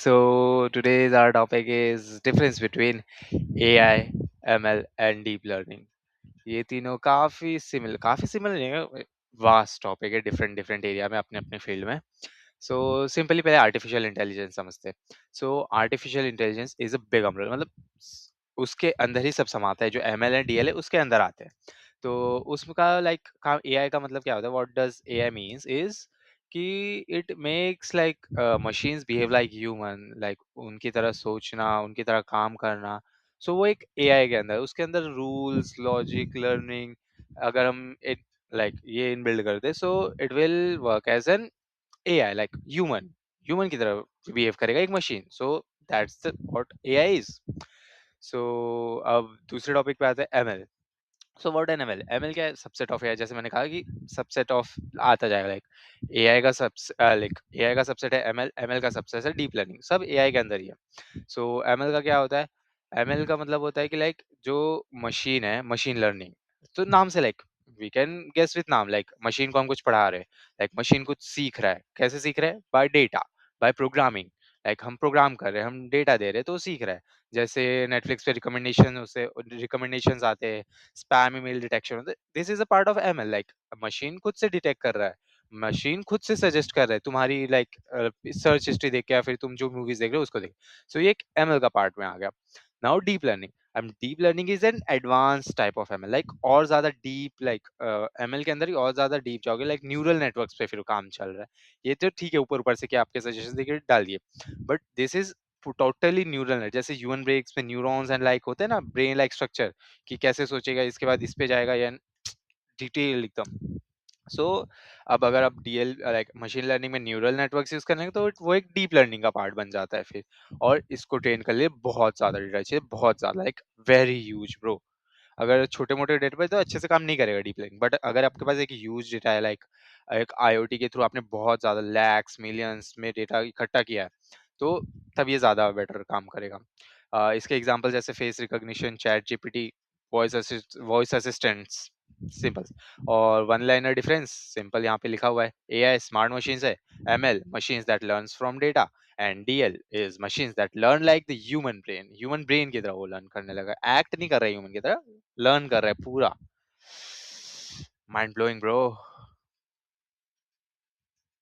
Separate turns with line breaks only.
So today's our topic is difference between AI, ML and deep learning. ये तीनों काफी similar नहीं है, वास्ट टॉपिक है डिफरेंट डिफरेंट एरिया में अपने अपने फील्ड में. सो सिंपली पहले आर्टिफिशियल इंटेलिजेंस समझते हैं. So artificial intelligence is a big umbrella, मतलब उसके अंदर ही सब समाता है. जो एमएल है डीएल है उसके अंदर आते हैं. तो उसका लाइक काम एआई का मतलब क्या होता है, what does AI means is कि it makes like machines behave like human, like उनकी तरह सोचना, उनकी तरह काम करना. सो वो एक एआई के अंदर, उसके अंदर रूल्स, लॉजिक, लर्निंग, अगर हम एक लाइक ये इन बिल्ड करते, so it will work as an AI, like human. Human की तरह बिहेव करेगा एक machine. So that's what AI is. सो अब दूसरे टॉपिक पे आते हैं, ML. So what an ML, ML क्या है, सबसेट ऑफ एआई. जैसे मैंने कहा कि सबसेट ऑफ आता जाएगा, लाइक एआई का सब, लाइक एआई का सबसेट है एमएल, एमएल का सबसेट है डीप लर्निंग. सब एआई के अंदर ही है. सो एमएल का क्या होता है, एमएल का मतलब होता है कि लाइक जो मशीन है, मशीन लर्निंग. तो नाम से like we can guess with नाम, लाइक मशीन को हम कुछ पढ़ा रहे हैं, लाइक मशीन कुछ सीख रहा है. कैसे सीख रहा है? By data, by programming. Like हम प्रोग्राम कर रहे हैं, हम डेटा दे रहे हैं तो वो सीख रहा है. जैसे नेटफ्लिक्स पे रिकमेंडेशन, उससे रिकमेंडेशंस आते हैं, स्पैम ईमेल डिटेक्शन होता है. This is a part of ML. Like machine खुद से डिटेक्ट कर रहा है, मशीन खुद से सजेस्ट कर रहा है तुम्हारी लाइक सर्च हिस्ट्री देख के, या फिर तुम जो मूवीज देख रहे हो उसको देख. सो ये एक एमएल का पार्ट में आ गया. Now deep learning. Deep learning is an advance type of ML, like और ज्यादा डीप, लाइक एमएल के अंदर ही और ज्यादा डीप जाओगे, लाइक न्यूरल नेटवर्क्स पे फिर काम चल रहा है. ये तो ठीक है, ऊपर ऊपर से क्या आपके सजेशन देके डाल दिए, but this is totally neural net. जैसे ह्यूमन ब्रेन्स में न्यूरॉन्स एंड लाइक होते हैं ना, ब्रेन लाइक स्ट्रक्चर, कि कैसे सोचेगा, इसके बाद इस पे जाएगा, या डिटेल एकदम. सो अब अगर आप डीएल लाइक मशीन लर्निंग में न्यूरल नेटवर्क यूज करेंगे तो वो एक डीप लर्निंग का पार्ट बन जाता है फिर. और इसको ट्रेन कर लिए बहुत ज्यादा डेटा चाहिए, बहुत ज्यादा, लाइक वेरी ह्यूज ब्रो. अगर छोटे मोटे डेटा पे तो अच्छे से काम नहीं करेगा डीप लर्निंग, बट अगर आपके पास एक ह्यूज डेटा है, लाइक एक आईओटी के थ्रू आपने बहुत ज्यादा लैक्स मिलियंस में डेटा इकट्ठा किया है, तो तब ये ज्यादा बेटर काम करेगा. इसके एग्जांपल जैसे face recognition, chat GPT, voice assistants, simple. और वन लाइनर डिफरेंस सिंपल यहाँ पे लिखा हुआ है. एआई स्मार्ट मशीन्स है, ML machines that learns from data, and DL is machines that learn like the human brain. Human brain की तरह वो लर्न करने लगा, एक्ट नहीं कर रहा है ह्यूमन की तरह, लर्न कर रहा है पूरा. Mind blowing bro.